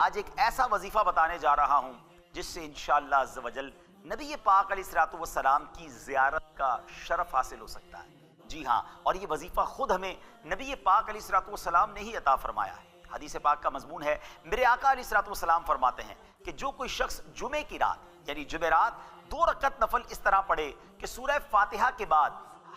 آج ایک ایسا وظیفہ بتانے جا رہا ہوں جس سے انشاءاللہ عز و جل نبی پاک علیہ الصلوۃ والسلام کی زیارت کا شرف حاصل ہو سکتا ہے۔ جی ہاں، اور یہ وظیفہ خود ہمیں نبی پاک علیہ الصلوۃ والسلام نے ہی عطا فرمایا ہے۔ حدیث پاک کا مضمون ہے، میرے آقا علیہ الصلوۃ والسلام فرماتے ہیں کہ جو کوئی شخص جمعے کی رات یعنی جمعرات 2 رکعت نفل اس طرح پڑھے کہ سورہ فاتحہ کے بعد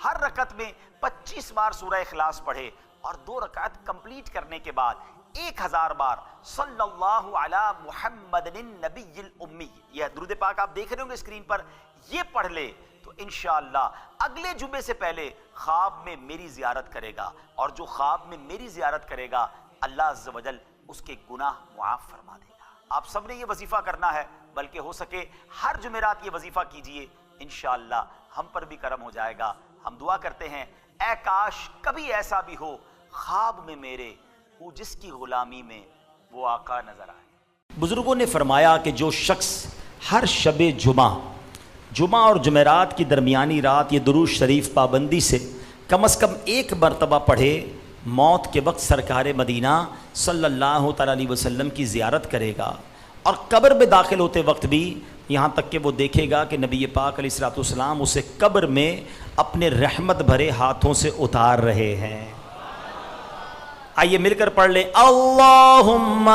ہر رکعت میں 25 بار سورہ اخلاص پڑھے اور 2 رکعت کمپلیٹ کرنے کے بعد 1000 بار صلی اللہ علی محمد النبی الامی، یہ درود پاک آپ دیکھ رہے ہوں گے اسکرین پر، یہ پڑھ لے تو انشاءاللہ اگلے جمعے سے پہلے خواب میں میری زیارت کرے گا، اور جو خواب میں میری زیارت کرے گا اللہ عز و جل اس کے گناہ معاف فرما دے گا۔ آپ سب نے یہ وظیفہ کرنا ہے، بلکہ ہو سکے ہر جمعرات یہ وظیفہ کیجئے، انشاءاللہ ہم پر بھی کرم ہو جائے گا۔ ہم دعا کرتے ہیں اے کاش کبھی ایسا بھی ہو خواب میں میرے وہ جس کی غلامی میں وہ آقا نظر آئے۔ بزرگوں نے فرمایا کہ جو شخص ہر شب جمعہ اور جمعرات کی درمیانی رات یہ درود شریف پابندی سے کم از کم 1 مرتبہ پڑھے، موت کے وقت سرکار مدینہ صلی اللہ تعالیٰ علیہ وسلم کی زیارت کرے گا، اور قبر میں داخل ہوتے وقت بھی یہاں تک کہ وہ دیکھے گا کہ نبی پاک علیہ الصلوۃ والسلام اسے قبر میں اپنے رحمت بھرے ہاتھوں سے اتار رہے ہیں۔ آئیے مل کر پڑھ لیں، اللہم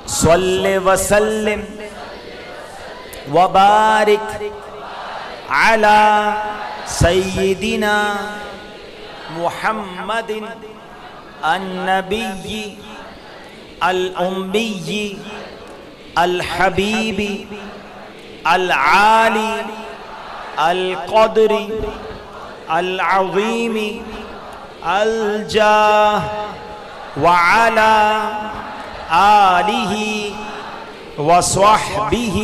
صلی وسلم وبارک علی سیدنا محمد النبی الامی الحبیب العالی القدر العظیم الجاہ وعلا آلہ وصحبہ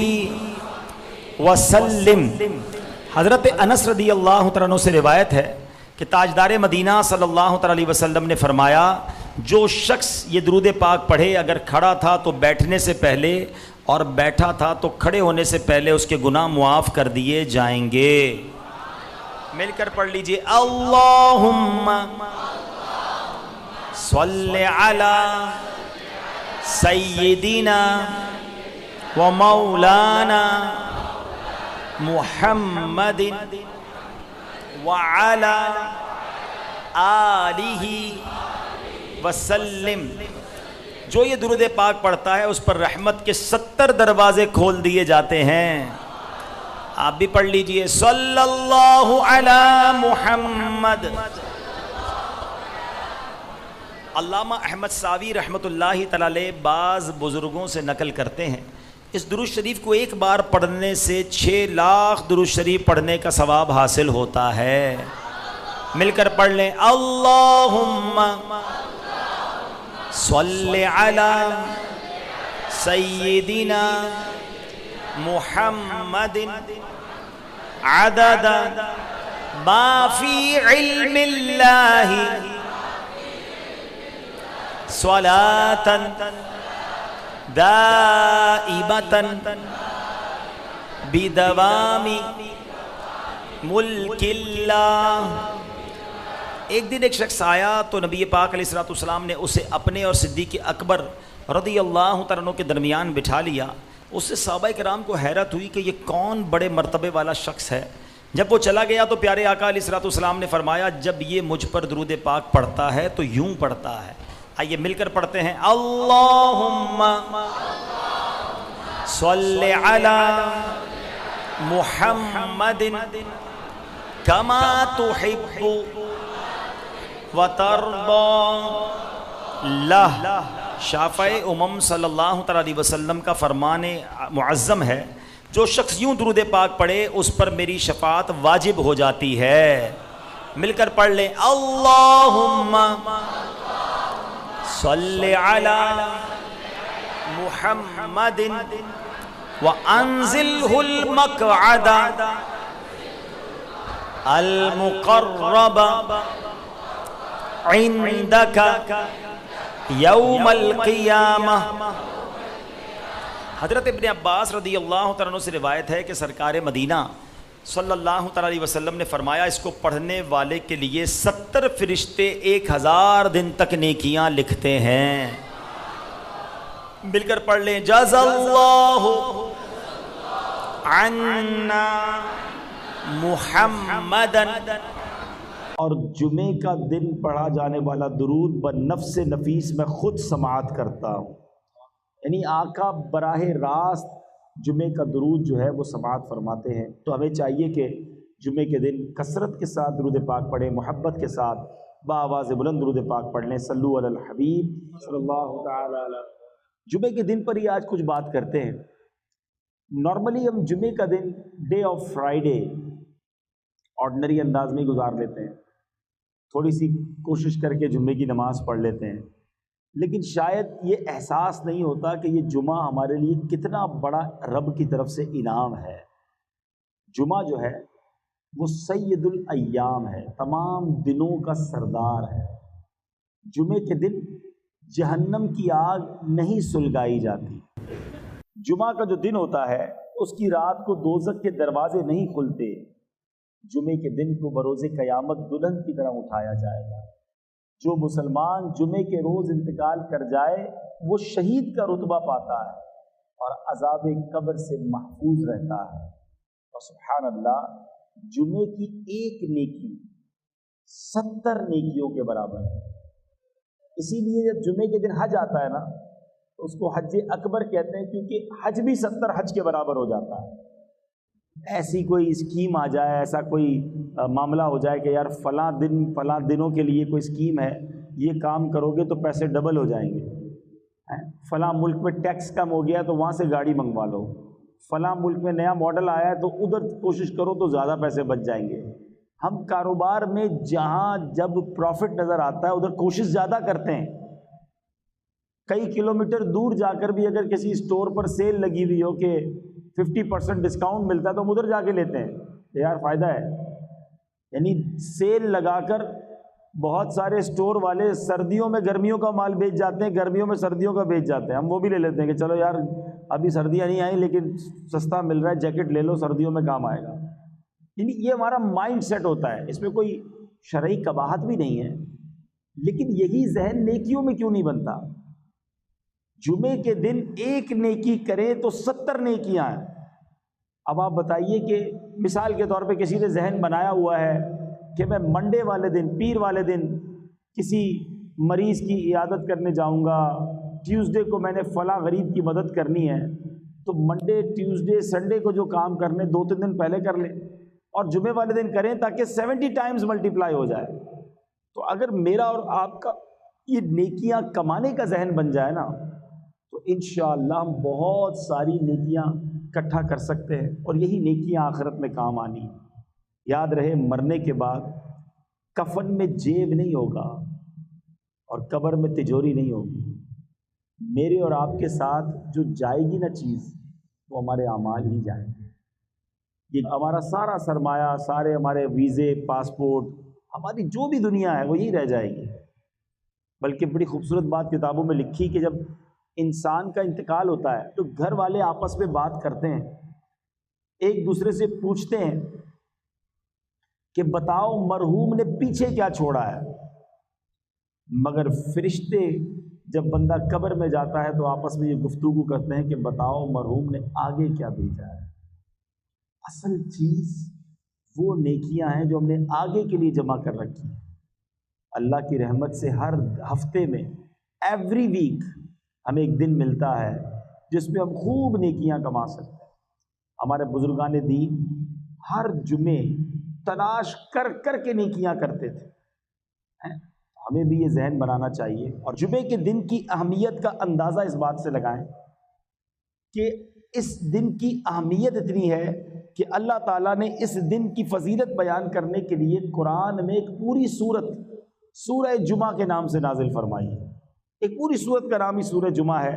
وسلم۔ حضرت انس رضی اللہ تعالیٰ عنہ سے روایت ہے کہ تاجدار مدینہ صلی اللہ تعالیٰ علیہ وسلم نے فرمایا جو شخص یہ درود پاک پڑھے اگر کھڑا تھا تو بیٹھنے سے پہلے اور بیٹھا تھا تو کھڑے ہونے سے پہلے اس کے گناہ معاف کر دیے جائیں گے۔ مل کر پڑھ لیجئے، اللہم صلی علی سیدنا و مولانا محمد وعلی آلہ وسلم۔ جو یہ درود پاک پڑھتا ہے اس پر رحمت کے 70 دروازے کھول دیے جاتے ہیں۔ آپ بھی پڑھ لیجئے، صلی اللہ علی محمد۔ علامہ احمد ساوی رحمۃ اللہ تعالی علیہ بعض بزرگوں سے نقل کرتے ہیں اس درود شریف کو ایک بار پڑھنے سے 6 لاکھ درود شریف پڑھنے کا ثواب حاصل ہوتا ہے۔ مل کر پڑھ لیں، اللہم صلی علی سیدنا محمد عدد ما فی علم اللہ صلاۃ دائمۃ بدوام ملک اللہ۔ ایک دن ایک شخص آیا تو نبی پاک علیہ الصلوۃ والسلام نے اسے اپنے اور صدیق اکبر رضی اللہ تعالیٰ عنہ کے درمیان بٹھا لیا۔ اس سے صحابہ کرام کو حیرت ہوئی کہ یہ کون بڑے مرتبے والا شخص ہے۔ جب وہ چلا گیا تو پیارے آقا علیہ الصلوۃ والسلام نے فرمایا جب یہ مجھ پر درود پاک پڑھتا ہے تو یوں پڑھتا ہے۔ آئیے مل کر پڑھتے ہیں، اللہم صلی علی محمد کما تحب وترضی لہ۔ شافع امم صلی اللہ تعالیٰ علیہ وسلم کا فرمان معظم ہے، جو شخص یوں درود پاک پڑھے اس پر میری شفاعت واجب ہو جاتی ہے۔ مل کر پڑھ لیں، اللہم صلی علی محمد وانزلہ المقعد المقرب عندک یوم القیامہ۔ حضرت ابن عباس رضی اللہ تعالیٰ عنہ سے روایت ہے کہ سرکار مدینہ صلی اللہ تعالیٰ علیہ وسلم نے فرمایا اس کو پڑھنے والے کے لیے 70 فرشتے 1000 دن تک نیکیاں لکھتے ہیں۔ مل کر پڑھ لیں جزا اللہ عنا محمدن. اور جمعے کا دن پڑھا جانے والا درود بنفس نفیس میں خود سماعت کرتا ہوں. یعنی آقا براہ راست جمعے کا درود جو ہے وہ سماعت فرماتے ہیں. تو ہمیں چاہیے کہ جمعے کے دن کثرت کے ساتھ درود پاک پڑھیں، محبت کے ساتھ بآواز بلند درود پاک پڑھ لیں. صلو علی الحبیب صلی اللہ تعالی علیہ. جمعے کے دن پر ہی آج کچھ بات کرتے ہیں. نارملی ہم جمعے کا دن ڈے آف فرائیڈے آرڈنری انداز میں گزار لیتے ہیں، تھوڑی سی کوشش کر کے جمعے کی نماز پڑھ لیتے ہیں، لیکن شاید یہ احساس نہیں ہوتا کہ یہ جمعہ ہمارے لیے کتنا بڑا رب کی طرف سے انعام ہے. جمعہ جو ہے وہ سید الایام ہے، تمام دنوں کا سردار ہے. جمعے کے دن جہنم کی آگ نہیں سلگائی جاتی. جمعہ کا جو دن ہوتا ہے اس کی رات کو دوزخ کے دروازے نہیں کھلتے. جمعے کے دن کو بروز قیامت دلہن کی طرح اٹھایا جائے گا. جو مسلمان جمعے کے روز انتقال کر جائے وہ شہید کا رتبہ پاتا ہے اور عذاب قبر سے محفوظ رہتا ہے. اور سبحان اللہ، جمعے کی ایک نیکی 70 نیکیوں کے برابر ہے. اسی لیے جب جمعے کے دن حج آتا ہے نا تو اس کو حج اکبر کہتے ہیں، کیونکہ حج بھی 70 حج کے برابر ہو جاتا ہے. ایسی کوئی اسکیم آ جائے، ایسا کوئی معاملہ ہو جائے کہ یار فلاں دنوں کے لیے کوئی اسکیم ہے، یہ کام کرو گے تو پیسے ڈبل ہو جائیں گے. فلاں ملک میں ٹیکس کم ہو گیا تو وہاں سے گاڑی منگوا لو. فلاں ملک میں نیا ماڈل آیا ہے تو ادھر کوشش کرو تو زیادہ پیسے بچ جائیں گے. ہم کاروبار میں جہاں جب پروفٹ نظر آتا ہے ادھر کوشش زیادہ کرتے ہیں. کئی کلومیٹر دور جا کر بھی اگر کسی اسٹور پر سیل لگی ہوئی ہو کہ 50% ڈسکاؤنٹ ملتا ہے تو ہم ادھر جا کے لیتے ہیں، یار فائدہ ہے. یعنی سیل لگا کر بہت سارے اسٹور والے سردیوں میں گرمیوں کا مال بیچ جاتے ہیں، گرمیوں میں سردیوں کا بیچ جاتے ہیں. ہم وہ بھی لے لیتے ہیں کہ چلو یار ابھی سردیاں نہیں آئیں لیکن سستا مل رہا ہے، جیکٹ لے لو سردیوں میں کام آئے گا. یعنی یہ ہمارا مائنڈ سیٹ ہوتا ہے، اس میں کوئی شرعی قباحت بھی نہیں ہے. لیکن یہی ذہن نیکیوں میں کیوں نہیں بنتا؟ جمعے کے دن ایک نیکی کرے تو 70 نیکیاں ہیں. اب آپ بتائیے کہ مثال کے طور پہ کسی نے ذہن بنایا ہوا ہے کہ میں منڈے والے دن، پیر والے دن کسی مریض کی عیادت کرنے جاؤں گا، ٹیوزڈے کو میں نے فلاں غریب کی مدد کرنی ہے، تو منڈے ٹیوزڈے سنڈے کو جو کام کرنے 2-3 دن پہلے کر لیں اور جمعے والے دن کریں تاکہ 70 ٹائمز ملٹیپلائی ہو جائے. تو اگر میرا اور آپ کا یہ نیکیاں کمانے کا ذہن بن جائے نا تو انشاءاللہ ہم بہت ساری نیکیاں اکٹھا کر سکتے ہیں اور یہی نیکیاں آخرت میں کام آنی. یاد رہے مرنے کے بعد کفن میں جیب نہیں ہوگا اور قبر میں تجوری نہیں ہوگی. میرے اور آپ کے ساتھ جو جائے گی نا چیز وہ ہمارے اعمال ہی جائیں گے. یہ ہمارا سارا سرمایہ، سارے ہمارے ویزے، پاسپورٹ، ہماری جو بھی دنیا ہے وہ یہی رہ جائے گی. بلکہ بڑی خوبصورت بات کتابوں میں لکھی کہ جب انسان کا انتقال ہوتا ہے تو گھر والے آپس میں بات کرتے ہیں، ایک دوسرے سے پوچھتے ہیں کہ بتاؤ مرحوم نے پیچھے کیا چھوڑا ہے. مگر فرشتے جب بندہ قبر میں جاتا ہے تو آپس میں یہ گفتگو کرتے ہیں کہ بتاؤ مرحوم نے آگے کیا بھیجا ہے. اصل چیز وہ نیکیاں ہیں جو ہم نے آگے کے لیے جمع کر رکھی ہیں. اللہ کی رحمت سے ہر ہفتے میں ایوری ویک ہمیں ایک دن ملتا ہے جس میں ہم خوب نیکیاں کما سکتے ہیں. ہمارے بزرگان دین ہر جمعے تلاش کر کر کے نیکیاں کرتے تھے. ہمیں بھی یہ ذہن بنانا چاہیے اور جمعے کے دن کی اہمیت کا اندازہ اس بات سے لگائیں کہ اس دن کی اہمیت اتنی ہے کہ اللہ تعالیٰ نے اس دن کی فضیلت بیان کرنے کے لیے قرآن میں ایک پوری سورت سورہ جمعہ کے نام سے نازل فرمائی ہے. ایک پوری سورت کا نام ہی سورہ جمعہ ہے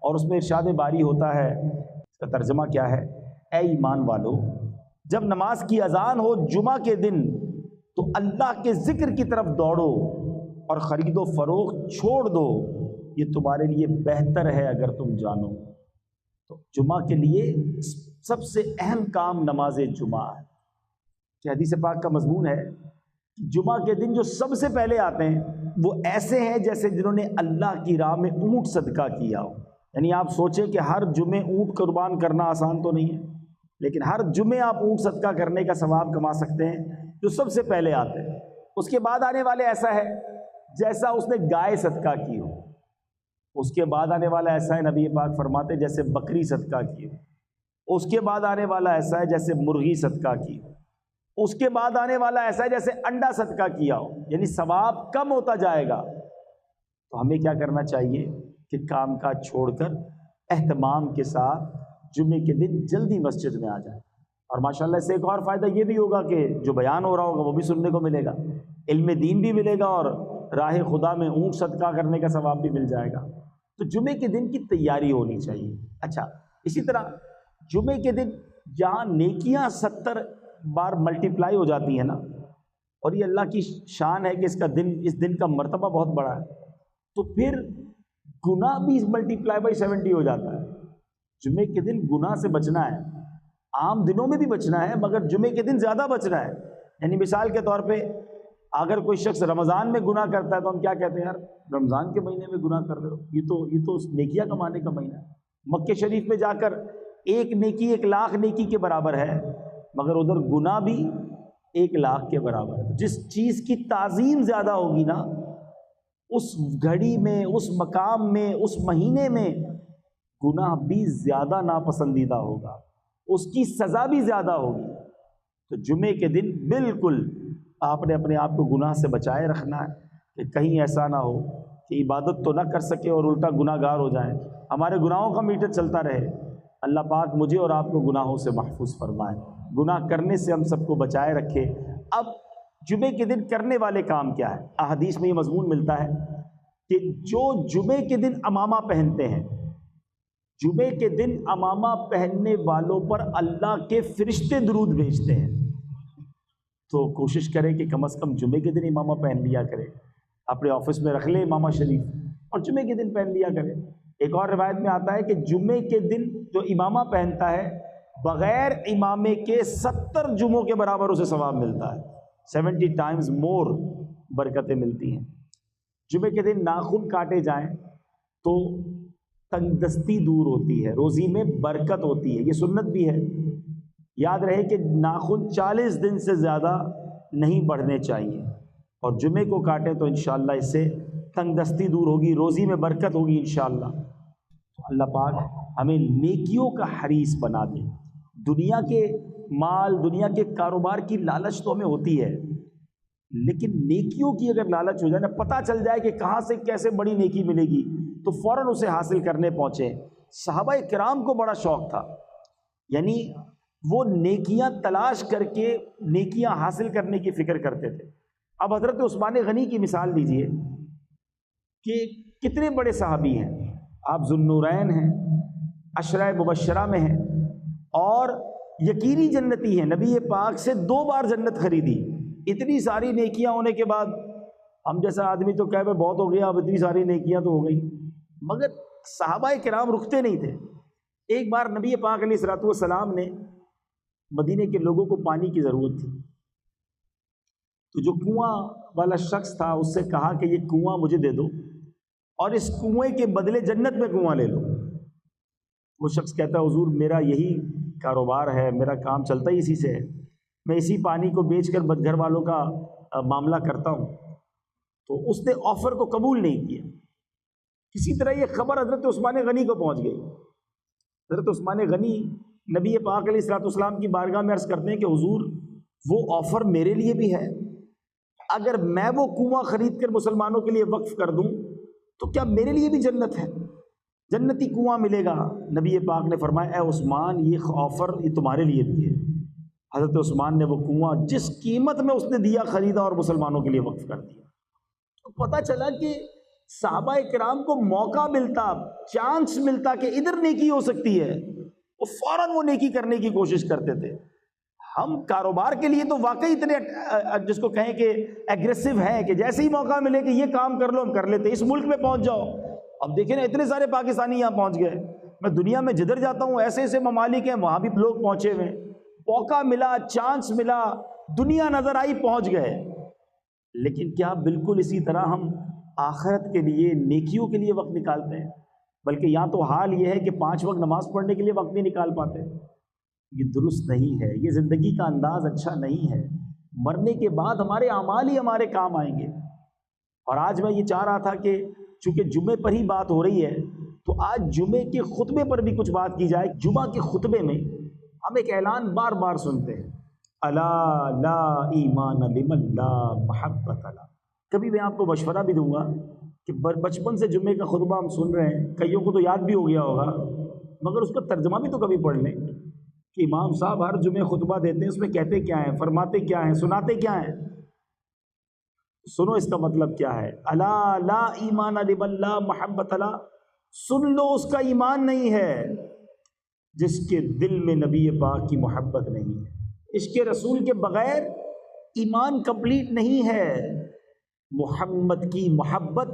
اور اس میں ارشاد باری ہوتا ہے. اس کا ترجمہ کیا ہے؟ اے ایمان والو، جب نماز کی اذان ہو جمعہ کے دن تو اللہ کے ذکر کی طرف دوڑو اور خرید و فروخت چھوڑ دو، یہ تمہارے لیے بہتر ہے اگر تم جانو. تو جمعہ کے لیے سب سے اہم کام نماز جمعہ ہے. کہ حدیث پاک کا مضمون ہے کہ جمعہ کے دن جو سب سے پہلے آتے ہیں وہ ایسے ہیں جیسے جنہوں نے اللہ کی راہ میں اونٹ صدقہ کیا ہو. یعنی آپ سوچیں کہ ہر جمعے اونٹ قربان کرنا آسان تو نہیں ہے، لیکن ہر جمعے آپ اونٹ صدقہ کرنے کا ثواب کما سکتے ہیں جو سب سے پہلے آتے ہیں۔ اس کے بعد آنے والے ایسا ہے جیسا اس نے گائے صدقہ کی ہو، اس کے بعد آنے والا ایسا ہے نبی پاک فرماتے جیسے بکری صدقہ کی ہو، اس کے بعد آنے والا ایسا ہے جیسے مرغی صدقہ کی ہو، اس کے بعد آنے والا ایسا ہے جیسے انڈا صدقہ کیا ہو، یعنی ثواب کم ہوتا جائے گا۔ تو ہمیں کیا کرنا چاہیے کہ کام کاج چھوڑ کر اہتمام کے ساتھ جمعے کے دن جلدی مسجد میں آ جائیں، اور ماشاءاللہ اس سے ایک اور فائدہ یہ بھی ہوگا کہ جو بیان ہو رہا ہوگا وہ بھی سننے کو ملے گا، علم دین بھی ملے گا، اور راہ خدا میں اونٹ صدقہ کرنے کا ثواب بھی مل جائے گا۔ تو جمعے کے دن کی تیاری ہونی چاہیے۔ اچھا، اسی طرح جمعے کے دن جہاں نیکیاں 70 بار ملٹیپلائی ہو جاتی ہیں نا، اور یہ اللہ کی شان ہے کہ اس دن کا مرتبہ بہت بڑا ہے، تو پھر گناہ بھی ملٹیپلائی بائی 70 ہو جاتا ہے۔ جمعے کے دن گناہ سے بچنا ہے، عام دنوں میں بھی بچنا ہے مگر جمعے کے دن زیادہ بچنا ہے۔ یعنی مثال کے طور پہ اگر کوئی شخص رمضان میں گناہ کرتا ہے تو ہم کیا کہتے ہیں، یار رمضان کے مہینے میں گناہ کر رہے ہو، یہ تو نیکیاں کمانے کا مہینہ ہے۔ مکہ شریف میں جا کر ایک نیکی 1,00,000 نیکی کے برابر ہے، مگر ادھر گناہ بھی 1,00,000 کے برابر ہے۔ جس چیز کی تعظیم زیادہ ہوگی نا، اس گھڑی میں، اس مقام میں، اس مہینے میں گناہ بھی زیادہ ناپسندیدہ ہوگا، اس کی سزا بھی زیادہ ہوگی۔ تو جمعے کے دن بالکل آپ نے اپنے آپ کو گناہ سے بچائے رکھنا ہے کہ کہیں ایسا نہ ہو کہ عبادت تو نہ کر سکے اور الٹا گناہ گار ہو جائیں، ہمارے گناہوں کا میٹر چلتا رہے۔ اللہ پاک مجھے اور آپ کو گناہوں سے محفوظ فرمائے، گناہ کرنے سے ہم سب کو بچائے رکھے۔ اب جمعے کے دن کرنے والے کام کیا ہے؟ احادیث میں یہ مضمون ملتا ہے کہ جو جمعے کے دن عمامہ پہنتے ہیں، جمعے کے دن عمامہ پہننے والوں پر اللہ کے فرشتے درود بھیجتے ہیں۔ تو کوشش کریں کہ کم از کم جمعے کے دن امامہ پہن لیا کرے، اپنے آفس میں رکھ لے امامہ شریف اور جمعے کے دن پہن لیا کرے۔ ایک اور روایت میں آتا ہے کہ جمعے کے دن جو امامہ پہنتا ہے بغیر امامے کے 70 جمعوں کے برابر اسے ثواب ملتا ہے، 70 ٹائمز مور برکتیں ملتی ہیں۔ جمعے کے دن ناخن کاٹے جائیں تو تنگ دستی دور ہوتی ہے، روزی میں برکت ہوتی ہے، یہ سنت بھی ہے۔ یاد رہے کہ ناخن 40 دن سے زیادہ نہیں بڑھنے چاہیے، اور جمعے کو کاٹیں تو انشاءاللہ اس سے تنگ دستی دور ہوگی، روزی میں برکت ہوگی انشاءاللہ۔ تو اللہ پاک ہمیں نیکیوں کا حریص بنا دے۔ دنیا کے مال، دنیا کے کاروبار کی لالچ تو ہمیں ہوتی ہے، لیکن نیکیوں کی اگر لالچ ہو جائے نا، پتہ چل جائے کہ کہاں سے کیسے بڑی نیکی ملے گی، تو فوراً اسے حاصل کرنے پہنچے۔ صحابہ کرام کو بڑا شوق تھا، یعنی وہ نیکیاں تلاش کر کے نیکیاں حاصل کرنے کی فکر کرتے تھے۔ اب حضرت عثمان غنی کی مثال لیجئے کہ کتنے بڑے صحابی ہیں، آپ ذوالنورین ہیں، عشرہ مبشرہ میں ہیں، اور یقینی جنتی ہیں، نبی پاک سے 2 بار جنت خریدی۔ اتنی ساری نیکیاں ہونے کے بعد ہم جیسا آدمی تو کہے بہت ہو گیا، اب اتنی ساری نیکیاں تو ہو گئی، مگر صحابہ کرام رکتے نہیں تھے۔ ایک بار نبی پاک علیہ الصلوۃ والسلام نے مدینے کے لوگوں کو پانی کی ضرورت تھی، تو جو کنواں والا شخص تھا اس سے کہا کہ یہ کنواں مجھے دے دو اور اس کنویں کے بدلے جنت میں کنواں لے لو۔ وہ شخص کہتا ہے حضور میرا یہی کاروبار ہے، میرا کام چلتا ہی اسی سے ہے، میں اسی پانی کو بیچ کر گھر والوں کا معاملہ کرتا ہوں۔ تو اس نے آفر کو قبول نہیں کیا۔ کسی طرح یہ خبر حضرت عثمان غنی کو پہنچ گئی۔ حضرت عثمان غنی نبی پاک علیہ الصلوۃ والسلام کی بارگاہ میں عرض کرتے ہیں کہ حضور وہ آفر میرے لیے بھی ہے، اگر میں وہ کنواں خرید کر مسلمانوں کے لیے وقف کر دوں تو کیا میرے لیے بھی جنت ہے، جنتی کنواں ملے گا؟ نبی پاک نے فرمایا اے عثمان یہ آفر یہ تمہارے لیے بھی ہے۔ حضرت عثمان نے وہ کنواں جس قیمت میں اس نے دیا خریدا اور مسلمانوں کے لیے وقف کر دیا۔ تو پتہ چلا کہ صحابہ کرام کو موقع ملتا، چانس ملتا کہ ادھر نیکی ہو سکتی ہے، وہ فوراً وہ نیکی کرنے کی کوشش کرتے تھے۔ ہم کاروبار کے لیے تو واقعی اتنے جس کو کہیں کہ ایگریسو ہیں کہ جیسے ہی موقع ملے کہ یہ کام کر لو ہم کر لیتے، اس ملک میں پہنچ جاؤ۔ اب دیکھیں نا اتنے سارے پاکستانی یہاں پہنچ گئے، میں دنیا میں جدھر جاتا ہوں ایسے ایسے ممالک ہیں وہاں بھی لوگ پہنچے ہوئے، موقع ملا، چانس ملا، دنیا نظر آئی، پہنچ گئے۔ لیکن کیا بالکل اسی طرح ہم آخرت کے لیے، نیکیوں کے لیے وقت نکالتے ہیں؟ بلکہ یہاں تو حال یہ ہے کہ 5 وقت نماز پڑھنے کے لیے وقت نہیں نکال پاتے. یہ درست نہیں ہے، یہ زندگی کا انداز اچھا نہیں ہے. مرنے کے بعد ہمارے اعمال ہی ہمارے کام آئیں گے. اور آج میں یہ چاہ رہا تھا کہ چونکہ جمعے پر ہی بات ہو رہی ہے تو آج جمعے کے خطبے پر بھی کچھ بات کی جائے. جمعہ کے خطبے میں ہم ایک اعلان بار بار سنتے ہیں، الا لا ایمان لمن لا محبت لا. کبھی میں آپ کو مشورہ بھی دوں گا کہ بچپن سے جمعے کا خطبہ ہم سن رہے ہیں، کئیوں کو تو یاد بھی ہو گیا ہوگا، مگر اس کا ترجمہ بھی تو کبھی پڑھ لیں کہ امام صاحب ہر جمعے خطبہ دیتے ہیں، اس میں کہتے کیا ہیں، فرماتے کیا ہیں، سناتے کیا ہیں. سنو اس کا مطلب کیا ہے. الا لا ایمان لمن لا محبت لا، سن لو اس کا ایمان نہیں ہے جس کے دل میں نبی پاک کی محبت نہیں ہے. عشق رسول کے بغیر ایمان کمپلیٹ نہیں ہے. محمد کی محبت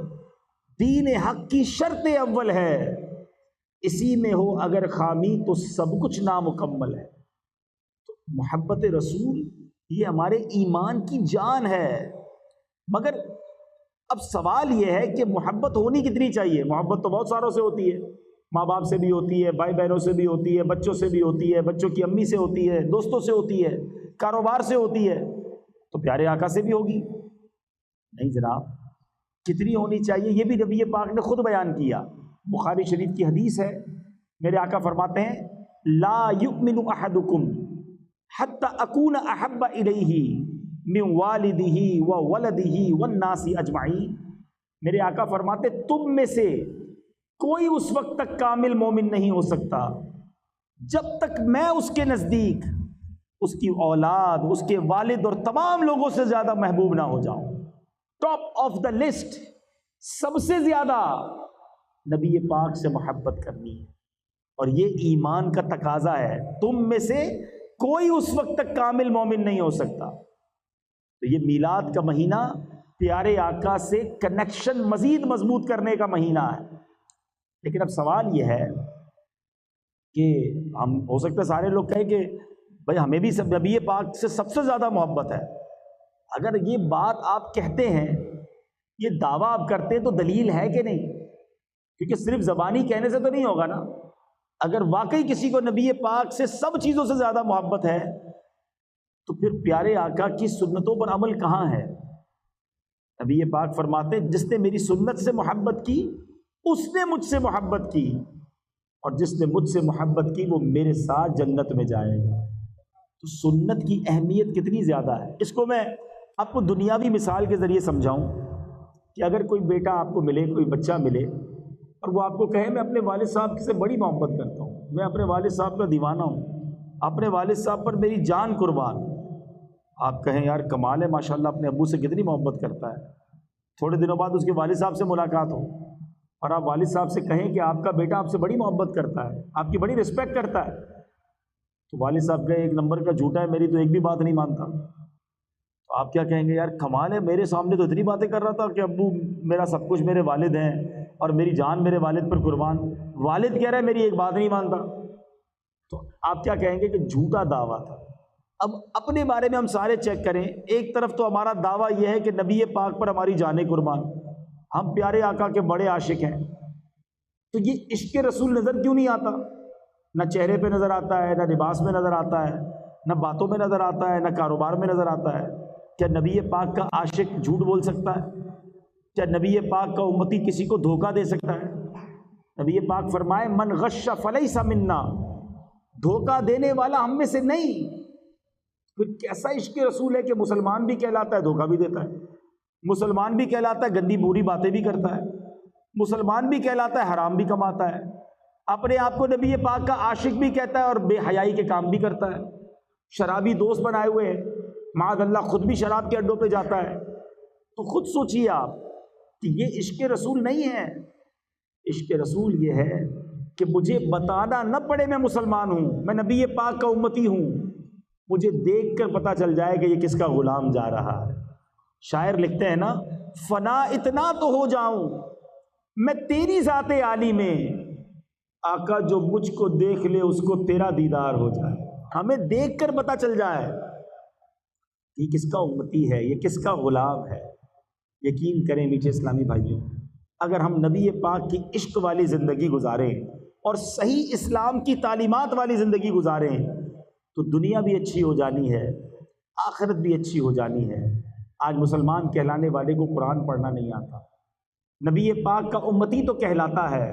دین حق کی شرط اول ہے، اسی میں ہو اگر خامی تو سب کچھ نامکمل ہے. تو محبت رسول یہ ہمارے ایمان کی جان ہے. مگر اب سوال یہ ہے کہ محبت ہونی کتنی چاہیے. محبت تو بہت ساروں سے ہوتی ہے، ماں باپ سے بھی ہوتی ہے، بھائی بہنوں سے بھی ہوتی ہے، بچوں سے بھی ہوتی ہے، بچوں کی امی سے ہوتی ہے، دوستوں سے ہوتی ہے، کاروبار سے ہوتی ہے. تو پیارے آقا سے بھی ہوگی؟ نہیں جناب. کتنی ہونی چاہیے یہ بھی نبی پاک نے خود بیان کیا. بخاری شریف کی حدیث ہے، میرے آقا فرماتے ہیں لا یؤمن احدکم حتی اکون احب الیہ من والدہ وولدہ والناس اجمعین. میرے آقا فرماتے تم میں سے کوئی اس وقت تک کامل مومن نہیں ہو سکتا جب تک میں اس کے نزدیک اس کی اولاد، اس کے والد اور تمام لوگوں سے زیادہ محبوب نہ ہو جاؤں. ٹاپ آف دا لسٹ، سب سے زیادہ نبی پاک سے محبت کرنی ہے. اور یہ ایمان کا تقاضا ہے. تم میں سے کوئی اس وقت تک کامل مومن نہیں ہو سکتا. تو یہ میلاد کا مہینہ پیارے آقا سے کنیکشن مزید مضبوط کرنے کا مہینہ ہے. لیکن اب سوال یہ ہے کہ ہم ہو سکتا ہے سارے لوگ کہیں کہ بھائی ہمیں بھی نبی پاک سے سب سے زیادہ محبت ہے. اگر یہ بات آپ کہتے ہیں، یہ دعویٰ آپ کرتے ہیں تو دلیل ہے کہ نہیں؟ کیونکہ صرف زبانی کہنے سے تو نہیں ہوگا نا. اگر واقعی کسی کو نبی پاک سے سب چیزوں سے زیادہ محبت ہے تو پھر پیارے آقا کی سنتوں پر عمل کہاں ہے؟ نبی پاک فرماتے ہیں جس نے میری سنت سے محبت کی اس نے مجھ سے محبت کی، اور جس نے مجھ سے محبت کی وہ میرے ساتھ جنت میں جائے گا. تو سنت کی اہمیت کتنی زیادہ ہے. اس کو میں آپ کو دنیاوی مثال کے ذریعے سمجھاؤں کہ اگر کوئی بیٹا آپ کو ملے، کوئی بچہ ملے اور وہ آپ کو کہے میں اپنے والد صاحب سے بڑی محبت کرتا ہوں، میں اپنے والد صاحب کا دیوانہ ہوں، اپنے والد صاحب پر میری جان قربان. آپ کہیں یار کمال ہے ماشاءاللہ، اپنے ابو سے کتنی محبت کرتا ہے. تھوڑے دنوں بعد اس کے والد صاحب سے ملاقات ہو اور آپ والد صاحب سے کہیں کہ آپ کا بیٹا آپ سے بڑی محبت کرتا ہے، آپ کی بڑی رسپیکٹ کرتا ہے، تو والد صاحب کہے ایک نمبر کا جھوٹا ہے، میری تو ایک بھی بات نہیں مانتا. تو آپ کیا کہیں گے؟ یار کمال ہے، میرے سامنے تو اتنی باتیں کر رہا تھا کہ ابو میرا سب کچھ، میرے والد ہیں اور میری جان میرے والد پر قربان. والد کہہ رہا ہے میری ایک بات نہیں مانتا. تو آپ کیا کہیں گے کہ جھوٹا دعویٰ تھا. اب اپنے بارے میں ہم سارے چیک کریں. ایک طرف تو ہمارا دعویٰ یہ ہے کہ نبی پاک پر ہماری جانیں قربان، ہم پیارے آقا کے بڑے عاشق ہیں. تو یہ عشق رسول نظر کیوں نہیں آتا؟ نہ چہرے پہ نظر آتا ہے، نہ لباس میں نظر آتا ہے، نہ باتوں میں نظر آتا ہے، نہ کاروبار میں نظر آتا ہے. کیا نبی پاک کا عاشق جھوٹ بول سکتا ہے؟ کیا نبی پاک کا امتی کسی کو دھوکہ دے سکتا ہے؟ نبی پاک فرمائے من غش فلیس منا، دھوکہ دینے والا ہم میں سے نہیں. پھر کیسا عشق رسول ہے کہ مسلمان بھی کہلاتا ہے دھوکہ بھی دیتا ہے، مسلمان بھی کہلاتا ہے گندی بری باتیں بھی کرتا ہے، مسلمان بھی کہلاتا ہے حرام بھی کماتا ہے، اپنے آپ کو نبی پاک کا عاشق بھی کہتا ہے اور بے حیائی کے کام بھی کرتا ہے. شرابی دوست بنائے ہوئے ہیں، معاذ اللہ خود بھی شراب کے اڈوں پہ جاتا ہے. تو خود سوچئے آپ کہ یہ عشق رسول نہیں ہے. عشق رسول یہ ہے کہ مجھے بتانا نہ پڑے میں مسلمان ہوں، میں نبی پاک کا امتی ہوں، مجھے دیکھ کر پتہ چل جائے کہ یہ کس کا غلام جا رہا ہے. شاعر لکھتے ہیں نا، فنا اتنا تو ہو جاؤں میں تیری ذات عالی میں، آقا جو مجھ کو دیکھ لے اس کو تیرا دیدار ہو جائے. ہمیں دیکھ کر پتہ چل جائے یہ کس کا امتی ہے، یہ کس کا غلام ہے. یقین کریں میٹھے اسلامی بھائیوں، اگر ہم نبی پاک کی عشق والی زندگی گزاریں اور صحیح اسلام کی تعلیمات والی زندگی گزاریں تو دنیا بھی اچھی ہو جانی ہے، آخرت بھی اچھی ہو جانی ہے۔ آج مسلمان کہلانے والے کو قرآن پڑھنا نہیں آتا، نبی پاک کا امتی تو کہلاتا ہے،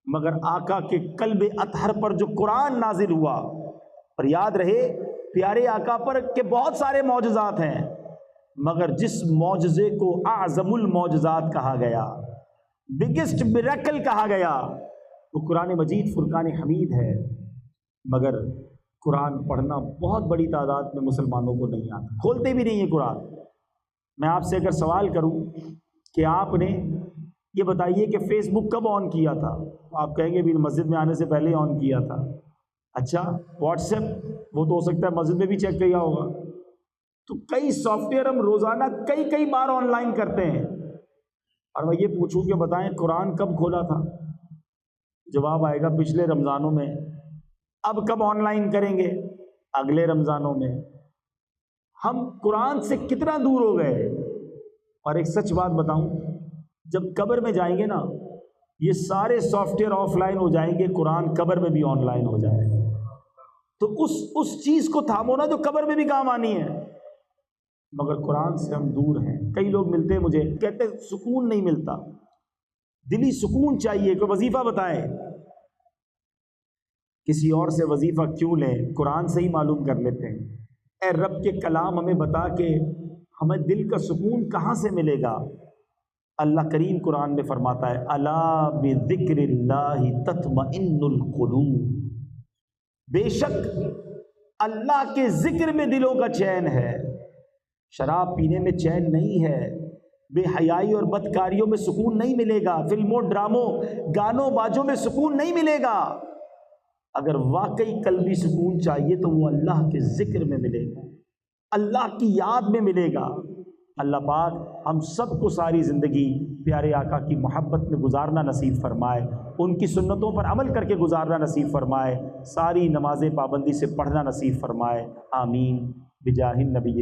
مگر آقا کے قلب اطہر پر جو قرآن نازل ہوا، اور یاد رہے پیارے آقا پر کہ بہت سارے معجزات ہیں، مگر جس معجزے کو اعظم المعجزات کہا گیا، بگسٹ میریکل کہا گیا، وہ قرآن مجید فرقان حمید ہے، مگر قرآن پڑھنا بہت بڑی تعداد میں مسلمانوں کو نہیں آتا، کھولتے بھی نہیں ہیں قرآن۔ میں آپ سے اگر سوال کروں کہ آپ نے یہ بتائیے کہ فیس بک کب آن کیا تھا، آپ کہیں گے بھی مسجد میں آنے سے پہلے آن کیا تھا۔ اچھا واٹس ایپ، وہ تو ہو سکتا ہے مسجد میں بھی چیک کیا ہوگا۔ تو کئی سافٹ ویئر ہم روزانہ کئی بار آن لائن کرتے ہیں، اور میں یہ پوچھوں کہ بتائیں قرآن کب کھولا تھا؟ جواب آئے گا پچھلے رمضانوں میں۔ اب کب آن لائن کریں گے؟ اگلے رمضانوں میں۔ ہم قرآن سے کتنا دور ہو گئے۔ اور ایک سچ بات بتاؤں، جب قبر میں جائیں گے نا، یہ سارے سافٹ ویئر آف لائن ہو جائیں گے، قرآن قبر میں بھی آن لائن ہو جائے گا۔ تو اس چیز کو تھامو نا جو قبر میں بھی کام آنی ہے، مگر قرآن سے ہم دور ہیں۔ کئی لوگ ملتے ہیں مجھے، کہتے ہیں سکون نہیں ملتا، دلی سکون چاہیے، کوئی وظیفہ بتائیں۔ کسی اور سے وظیفہ کیوں لیں، قرآن سے ہی معلوم کر لیتے ہیں۔ اے رب کے کلام ہمیں بتا کہ ہمیں دل کا سکون کہاں سے ملے گا۔ اللہ کریم قرآن میں فرماتا ہے الا بذکر اللہ تطمئن القلوب، بے شک اللہ کے ذکر میں دلوں کا چین ہے۔ شراب پینے میں چین نہیں ہے، بے حیائی اور بدکاریوں میں سکون نہیں ملے گا، فلموں ڈراموں گانوں باجوں میں سکون نہیں ملے گا۔ اگر واقعی قلبی سکون چاہیے تو وہ اللہ کے ذکر میں ملے گا، اللہ کی یاد میں ملے گا۔ اللہ پاک ہم سب کو ساری زندگی پیارے آقا کی محبت میں گزارنا نصیب فرمائے، ان کی سنتوں پر عمل کر کے گزارنا نصیب فرمائے، ساری نمازیں پابندی سے پڑھنا نصیب فرمائے، آمین بجاہ النبی۔